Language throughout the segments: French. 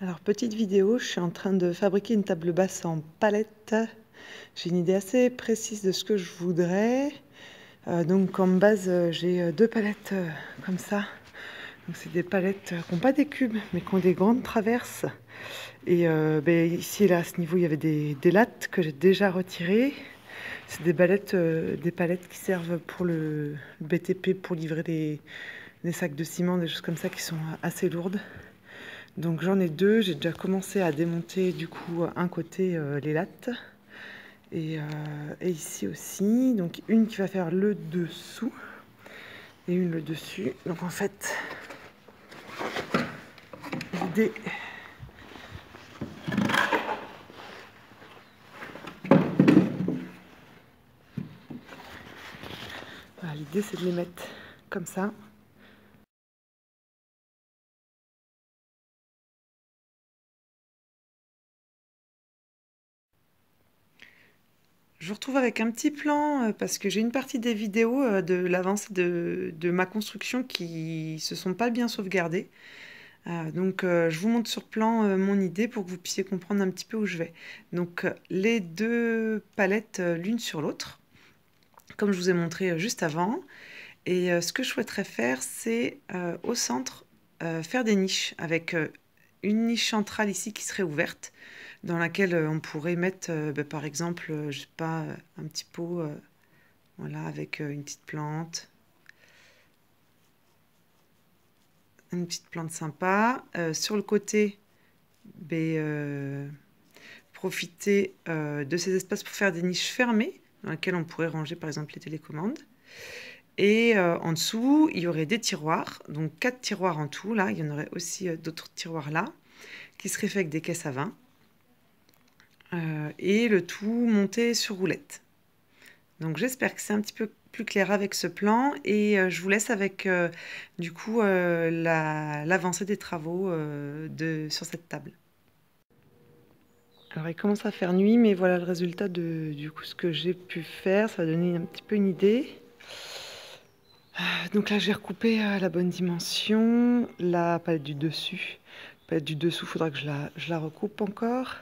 Alors, petite vidéo, je suis en train de fabriquer une table basse en palette. J'ai une idée assez précise de ce que je voudrais. Donc en base, j'ai deux palettes comme ça. Donc c'est des palettes qui n'ont pas des cubes, mais qui ont des grandes traverses. Et ici et là, à ce niveau, il y avait des lattes que j'ai déjà retirées. C'est des palettes qui servent pour le BTP, pour livrer des sacs de ciment, des choses comme ça qui sont assez lourdes. Donc j'en ai deux, j'ai déjà commencé à démonter du coup un côté les lattes et ici aussi, donc une qui va faire le dessous et une le dessus. Donc en fait, l'idée c'est de les mettre comme ça. Je vous retrouve avec un petit plan parce que j'ai une partie des vidéos de l'avancée de ma construction qui se sont pas bien sauvegardées. Donc je vous montre sur plan mon idée pour que vous puissiez comprendre un petit peu où je vais. Donc les deux palettes l'une sur l'autre, comme je vous ai montré juste avant. Et ce que je souhaiterais faire, c'est au centre faire des niches avec une niche centrale ici qui serait ouverte, dans laquelle on pourrait mettre par exemple, je sais pas, un petit pot voilà, avec une petite plante. Une petite plante sympa. Sur le côté, profiter de ces espaces pour faire des niches fermées, dans lesquelles on pourrait ranger par exemple les télécommandes. Et en dessous, il y aurait des tiroirs, donc 4 tiroirs en tout. Là, il y en aurait aussi d'autres tiroirs là, qui seraient faits avec des caisses à vin. Et le tout monté sur roulette. Donc j'espère que c'est un petit peu plus clair avec ce plan. Et je vous laisse avec du coup l'avancée des travaux sur cette table. Alors il commence à faire nuit, mais voilà le résultat de du coup ce que j'ai pu faire. Ça va donner un petit peu une idée. Donc là j'ai recoupé à la bonne dimension. La palette du dessus. La palette du dessous, il faudra que je la recoupe encore.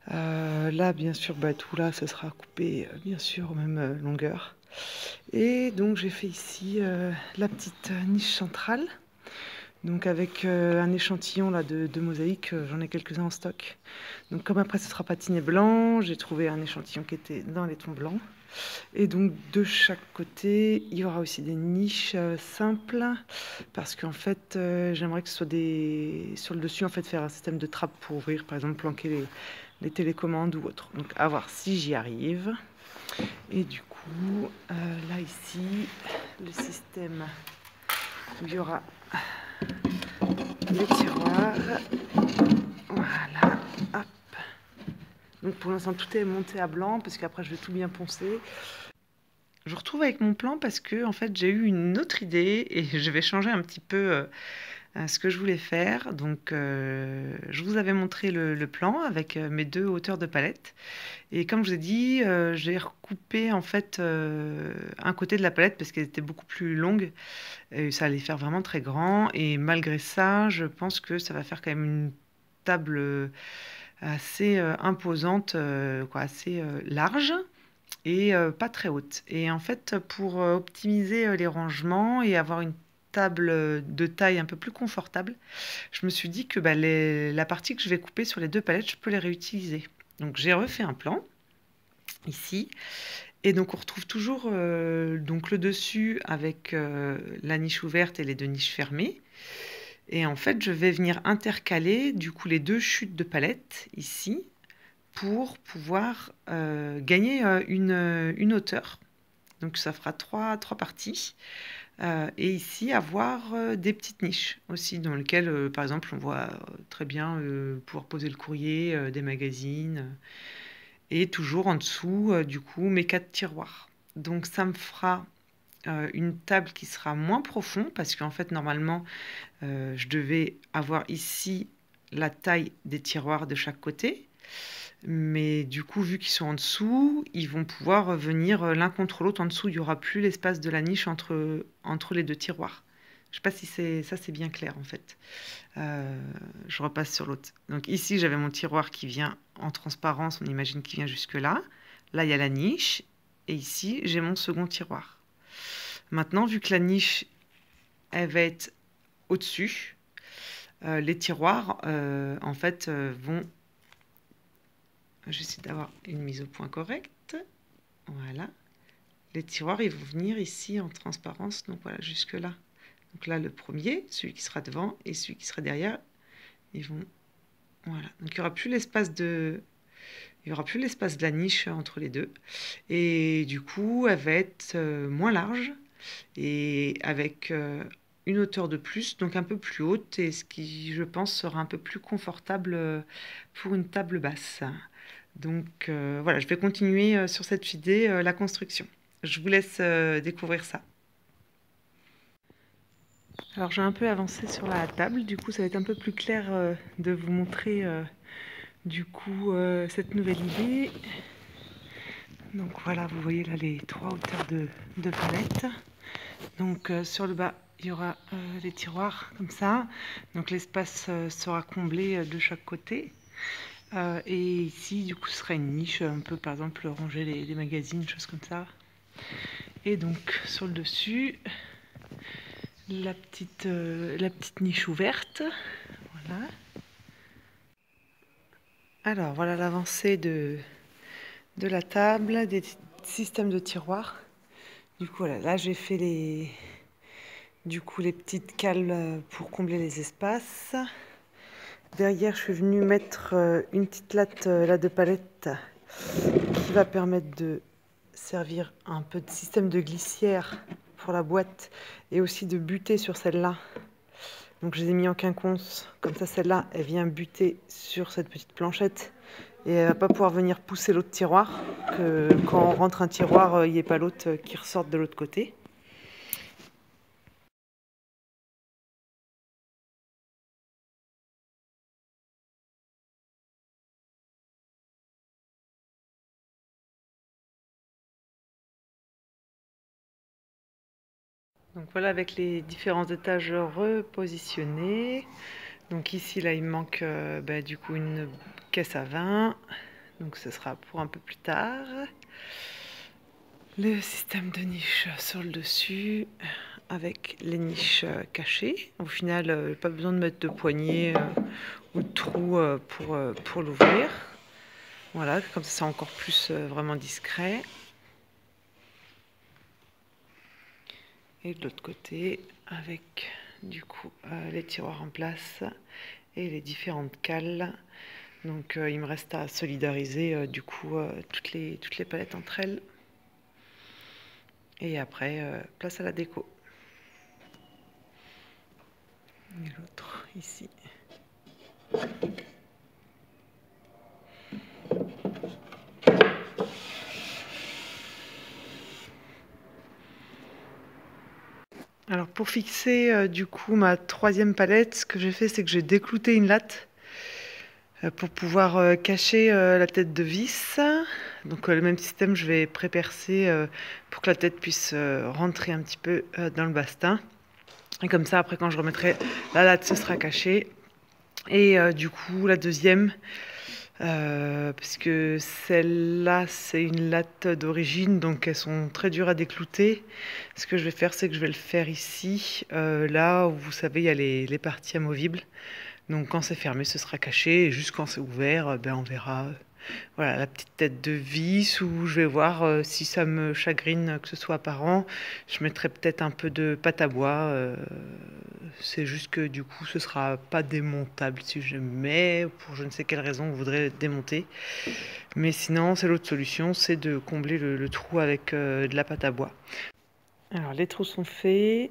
Là bien sûr, tout là ce sera coupé bien sûr aux mêmes longueurs. Et donc j'ai fait ici la petite niche centrale. Donc avec un échantillon là de mosaïque, j'en ai quelques-uns en stock. Donc comme après ce sera patiné blanc, j'ai trouvé un échantillon qui était dans les tons blancs. Et donc de chaque côté, il y aura aussi des niches simples, parce qu'en fait, j'aimerais que ce soit sur le dessus, en fait, faire un système de trappe pour ouvrir, par exemple, planquer les télécommandes ou autre. Donc à voir si j'y arrive. Et du coup, là ici, le système, il y aura les tiroirs. Voilà, hop. Donc pour l'instant, tout est monté à blanc, parce qu'après, je vais tout bien poncer. Je vous retrouve avec mon plan parce que en fait j'ai eu une autre idée et je vais changer un petit peu ce que je voulais faire. Donc je vous avais montré le plan avec mes deux hauteurs de palette. Et comme je vous ai dit, j'ai recoupé en fait un côté de la palette parce qu'elle était beaucoup plus longue. Et ça allait faire vraiment très grand. Et malgré ça, je pense que ça va faire quand même une table assez imposante, assez large et pas très haute. Et en fait, pour optimiser les rangements et avoir une table de taille un peu plus confortable, je me suis dit que la partie que je vais couper sur les deux palettes, je peux les réutiliser. Donc j'ai refait un plan ici. Et donc on retrouve toujours donc le dessus avec la niche ouverte et les deux niches fermées. Et en fait, je vais venir intercaler du coup les deux chutes de palettes ici pour pouvoir gagner une hauteur. Donc ça fera trois parties. Et ici, avoir des petites niches aussi, dans lesquelles, par exemple, on voit très bien pouvoir poser le courrier, des magazines. Et toujours en dessous, du coup, mes 4 tiroirs. Donc ça me fera une table qui sera moins profonde, parce qu'en fait, normalement, je devais avoir ici la taille des tiroirs de chaque côté. Mais du coup, vu qu'ils sont en dessous, ils vont pouvoir venir l'un contre l'autre. En dessous, il n'y aura plus l'espace de la niche entre les deux tiroirs. Je sais pas si c'est bien clair en fait. Je repasse sur l'autre. Donc ici, j'avais mon tiroir qui vient en transparence, on imagine qu'il vient jusque là. Là, il y a la niche. Et ici, j'ai mon second tiroir. Maintenant, vu que la niche, elle va être au-dessus, les tiroirs, en fait, vont... J'essaie d'avoir une mise au point correcte. Voilà. Les tiroirs, ils vont venir ici en transparence, donc voilà, jusque là. Donc là, le premier, celui qui sera devant, et celui qui sera derrière, ils vont... Voilà. Donc il n'y aura plus l'espace de... Il y aura plus l'espace de la niche entre les deux. Et du coup, elle va être moins large et avec une hauteur de plus, donc un peu plus haute, et ce qui, je pense, sera un peu plus confortable pour une table basse. Donc voilà, je vais continuer sur cette idée, la construction. Je vous laisse découvrir ça. Alors j'ai un peu avancé sur la table, du coup ça va être un peu plus clair de vous montrer du coup cette nouvelle idée. Donc voilà, vous voyez là les trois hauteurs de palette. Donc sur le bas, il y aura les tiroirs comme ça. Donc l'espace sera comblé de chaque côté. Et ici, du coup, ce sera une niche. On peut par exemple ranger les magazines, choses comme ça. Et donc sur le dessus, la petite niche ouverte. Voilà. Alors voilà l'avancée de la table, des systèmes de tiroirs. Du coup, voilà, là j'ai fait les petites cales pour combler les espaces. Derrière, je suis venue mettre une petite latte là de palette qui va permettre de servir un peu de système de glissière pour la boîte et aussi de buter sur celle-là. Donc je les ai mis en quinconce, comme ça celle-là elle vient buter sur cette petite planchette et elle va pas pouvoir venir pousser l'autre tiroir, que quand on rentre un tiroir, il n'y ait pas l'autre qui ressorte de l'autre côté. Donc voilà avec les différents étages repositionnés. Donc ici là il me manque du coup une caisse à vin. Donc ce sera pour un peu plus tard. Le système de niche sur le dessus avec les niches cachées. Au final, pas besoin de mettre de poignée ou de trou pour l'ouvrir. Voilà, comme ça c'est encore plus vraiment discret. Et de l'autre côté, avec du coup les tiroirs en place et les différentes cales. Donc il me reste à solidariser du coup toutes les palettes entre elles. Et après, place à la déco. Et l'autre ici. Alors pour fixer du coup ma troisième palette, ce que j'ai fait c'est que j'ai déclouté une latte pour pouvoir cacher la tête de vis. Donc le même système, je vais pré-percer pour que la tête puisse rentrer un petit peu dans le bastin. Et comme ça après quand je remettrai la latte, ce sera caché. Et du coup la deuxième, parce que celle-là c'est une latte d'origine, donc elles sont très dures à déclouter. Ce que je vais faire c'est que je vais le faire ici, là où vous savez il y a les parties amovibles. Donc quand c'est fermé ce sera caché, et juste quand c'est ouvert, on verra voilà, la petite tête de vis, où je vais voir si ça me chagrine que ce soit apparent. Je mettrai peut-être un peu de pâte à bois. C'est juste que du coup ce sera pas démontable si je mets, pour je ne sais quelle raison vous voudrez démonter. Mais sinon c'est l'autre solution, c'est de combler le trou avec de la pâte à bois. Alors les trous sont faits.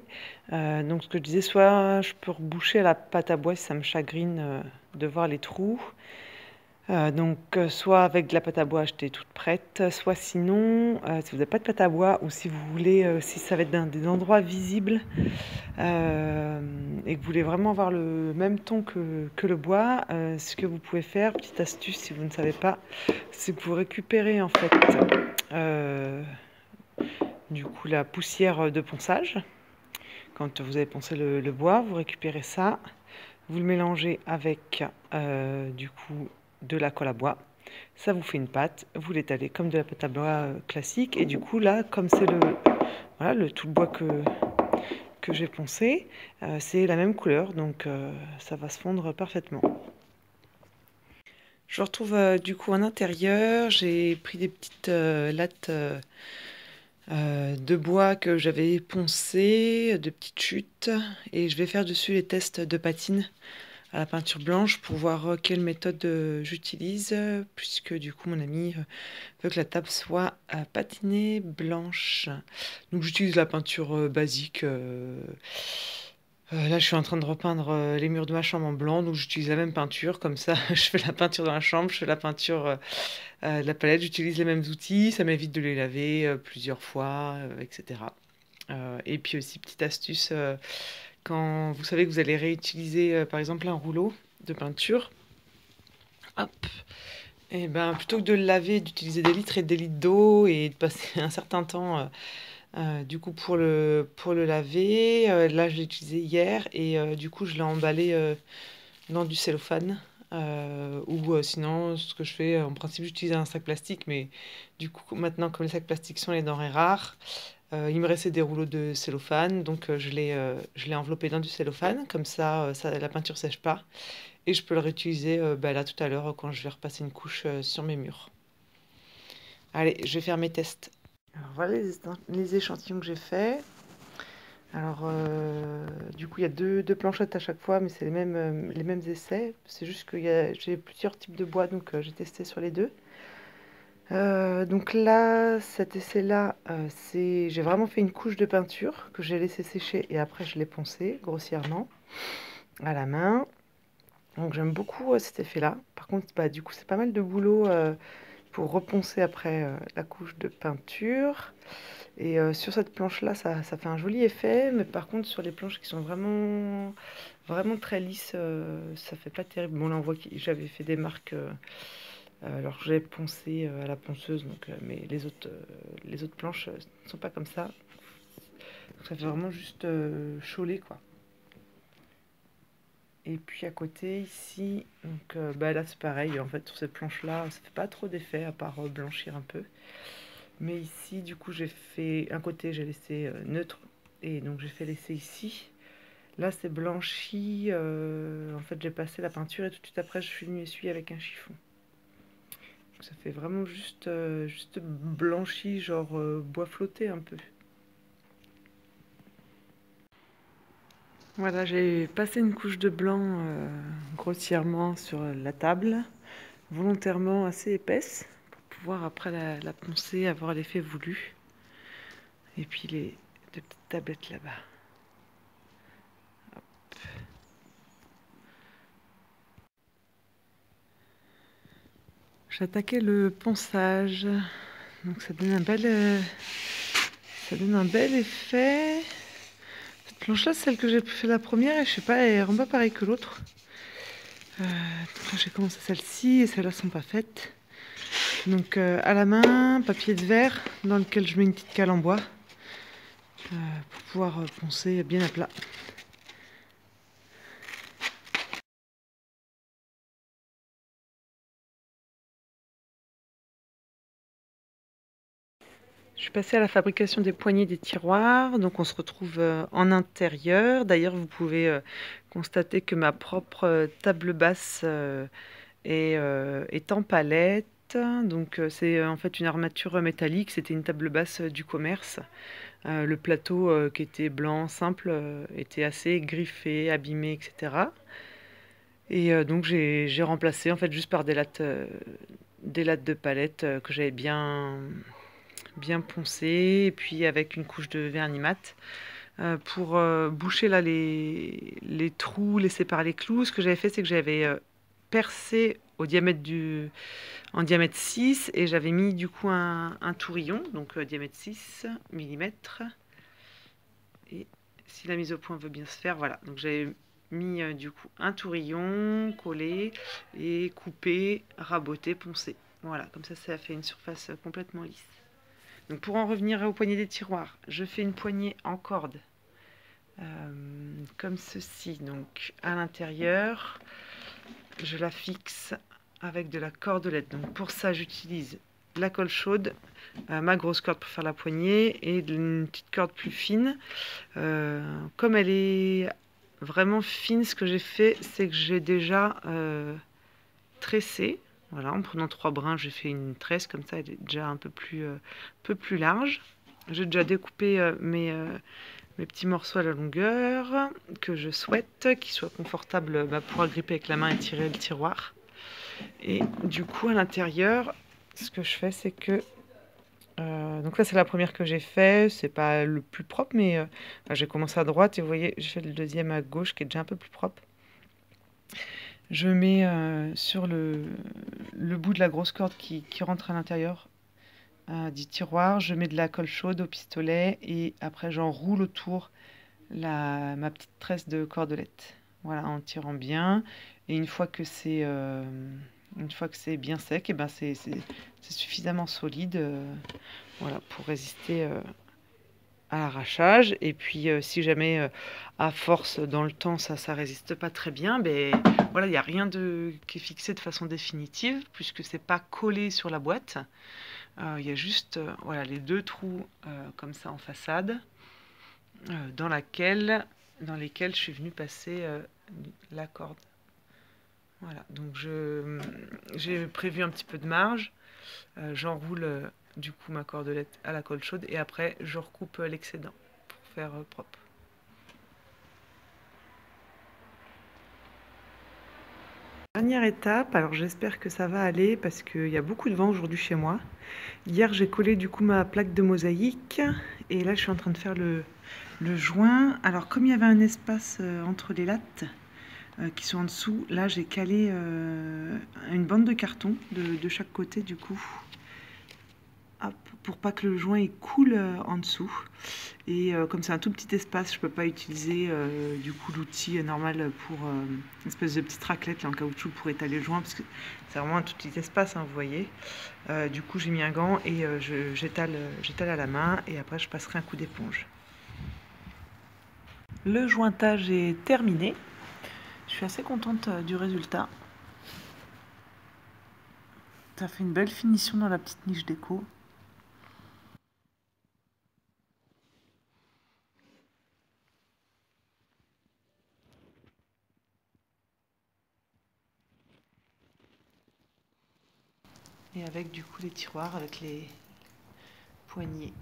Donc ce que je disais, soit je peux reboucher à la pâte à bois si ça me chagrine de voir les trous. Soit avec de la pâte à bois achetée toute prête, soit sinon, si vous n'avez pas de pâte à bois ou si vous voulez, si ça va être dans des endroits visibles et que vous voulez vraiment avoir le même ton que le bois, ce que vous pouvez faire, petite astuce si vous ne savez pas, c'est que vous récupérez en fait du coup la poussière de ponçage Quand vous avez poncé le bois, vous récupérez ça, vous le mélangez avec du coup de la colle à bois. Ça vous fait une pâte, vous l'étalez comme de la pâte à bois classique. Et du coup là, comme c'est voilà, tout le bois que j'ai poncé, c'est la même couleur, donc ça va se fondre parfaitement. Je retrouve du coup en intérieur, j'ai pris des petites lattes de bois que j'avais poncées, de petites chutes, et je vais faire dessus les tests de patine à la peinture blanche pour voir quelle méthode j'utilise, puisque du coup mon ami veut que la table soit patinée blanche. Donc j'utilise la peinture basique. Là, je suis en train de repeindre les murs de ma chambre en blanc, donc j'utilise la même peinture. Comme ça, je fais la peinture dans la chambre, je fais la peinture de la palette. J'utilise les mêmes outils, ça m'évite de les laver plusieurs fois, etc. Et puis aussi, petite astuce, quand vous savez que vous allez réutiliser, par exemple, un rouleau de peinture, hop, et ben plutôt que de le laver, d'utiliser des litres et des litres d'eau et de passer un certain temps du coup pour le laver, là je l'ai utilisé hier et du coup je l'ai emballé dans du cellophane. Ou sinon ce que je fais en principe j'utilise un sac plastique, mais du coup maintenant comme les sacs plastiques sont les denrées rares, il me restait des rouleaux de cellophane, donc je l'ai enveloppé dans du cellophane, comme ça, la peinture sèche pas et je peux le réutiliser là tout à l'heure quand je vais repasser une couche sur mes murs. Allez, je vais faire mes tests. Alors, voilà les échantillons que j'ai faits. Alors, du coup, il y a deux planchettes à chaque fois, mais c'est les mêmes essais. C'est juste que j'ai plusieurs types de bois, donc j'ai testé sur les deux. Donc là, cet essai-là, j'ai vraiment fait une couche de peinture que j'ai laissé sécher et après je l'ai poncé grossièrement à la main. Donc j'aime beaucoup cet effet-là. Par contre, bah, du coup, c'est pas mal de boulot pour reponcer après la couche de peinture. Et sur cette planche-là, ça fait un joli effet, mais par contre, sur les planches qui sont vraiment, vraiment très lisses, ça fait pas terrible. Bon, là, on voit que j'avais fait des marques, alors j'ai poncé à la ponceuse, donc, mais les autres planches ne sont pas comme ça. Donc, ça fait vraiment juste choler, quoi. Et puis à côté, ici, donc bah, là, c'est pareil. En fait, sur cette planche-là, ça fait pas trop d'effet, à part blanchir un peu. Mais ici, du coup, j'ai fait un côté, j'ai laissé neutre, et donc j'ai fait l'essai ici. Là, c'est blanchi. En fait, j'ai passé la peinture et tout de suite après, je suis venue essuyer avec un chiffon. Donc, ça fait vraiment juste blanchi, genre bois flotté un peu. Voilà, j'ai passé une couche de blanc grossièrement sur la table, volontairement assez épaisse, pour pouvoir après la poncer, avoir l'effet voulu. Et puis les deux petites tablettes là-bas. J'attaquais le ponçage, donc ça donne un bel effet. Cette planche-là, c'est celle que j'ai fait la première, et je sais pas, elle rend pas pareil que l'autre. J'ai commencé celle-ci, et celles-là sont pas faites. Donc à la main, papier de verre, dans lequel je mets une petite cale en bois, pour pouvoir poncer bien à plat. Je suis passée à la fabrication des poignées des tiroirs, donc on se retrouve en intérieur. D'ailleurs, vous pouvez constater que ma propre table basse est en palette. Donc c'est en fait une armature métallique, c'était une table basse du commerce. Le plateau qui était blanc, simple, était assez griffé, abîmé, etc. Et donc j'ai remplacé en fait juste par des lattes de palette que j'avais bien poncé, et puis avec une couche de vernis mat pour boucher là les trous, laisser par les clous. Ce que j'avais fait, c'est que j'avais percé en diamètre 6 et j'avais mis du coup un tourillon, donc diamètre 6 mm. Et si la mise au point veut bien se faire, voilà. Donc j'avais mis du coup un tourillon collé et coupé, raboté, poncé. Voilà, comme ça a fait une surface complètement lisse. Donc pour en revenir aux poignées des tiroirs, je fais une poignée en corde comme ceci. Donc à l'intérieur, je la fixe avec de la cordelette. Donc pour ça, j'utilise la colle chaude, ma grosse corde pour faire la poignée et une petite corde plus fine. Comme elle est vraiment fine, ce que j'ai fait, c'est que j'ai déjà tressé. Voilà, en prenant 3 brins, j'ai fait une tresse comme ça, elle est déjà un peu plus large. J'ai déjà découpé mes petits morceaux à la longueur que je souhaite, qu'ils soient confortables pour agripper avec la main et tirer le tiroir. Et du coup, à l'intérieur, ce que je fais, c'est que donc là, c'est la première que j'ai fait. C'est pas le plus propre, mais j'ai commencé à droite et vous voyez, j'ai fait le deuxième à gauche qui est déjà un peu plus propre. Je mets sur le bout de la grosse corde qui rentre à l'intérieur du tiroir. Je mets de la colle chaude au pistolet et après, j'enroule autour ma petite tresse de cordelette. Voilà, en tirant bien. Et une fois que c'est bien sec, et ben c'est suffisamment solide voilà, pour résister à l'arrachage. Et puis si jamais à force dans le temps ça résiste pas très bien, ben voilà, il n'y a rien qui est fixé de façon définitive puisque c'est pas collé sur la boîte. Il y a juste voilà, les 2 trous comme ça en façade dans lesquels je suis venue passer la corde. Voilà, donc j'ai prévu un petit peu de marge. J'enroule du coup ma cordelette à la colle chaude et après je recoupe l'excédent pour faire propre. Dernière étape, alors j'espère que ça va aller parce qu'il y a beaucoup de vent aujourd'hui chez moi. Hier j'ai collé du coup ma plaque de mosaïque et là je suis en train de faire le joint. Alors comme il y avait un espace entre les lattes qui sont en dessous, là j'ai calé une bande de carton de chaque côté du coup. Hop, pour pas que le joint il coule en dessous. Et comme c'est un tout petit espace, je peux pas utiliser du coup l'outil normal pour une espèce de petite raclette là, en caoutchouc pour étaler le joint parce que c'est vraiment un tout petit espace, hein, vous voyez. Du coup j'ai mis un gant et j'étale à la main et après je passerai un coup d'éponge. Le jointage est terminé. Je suis assez contente du résultat. Ça fait une belle finition dans la petite niche déco. Et avec du coup les tiroirs avec les poignées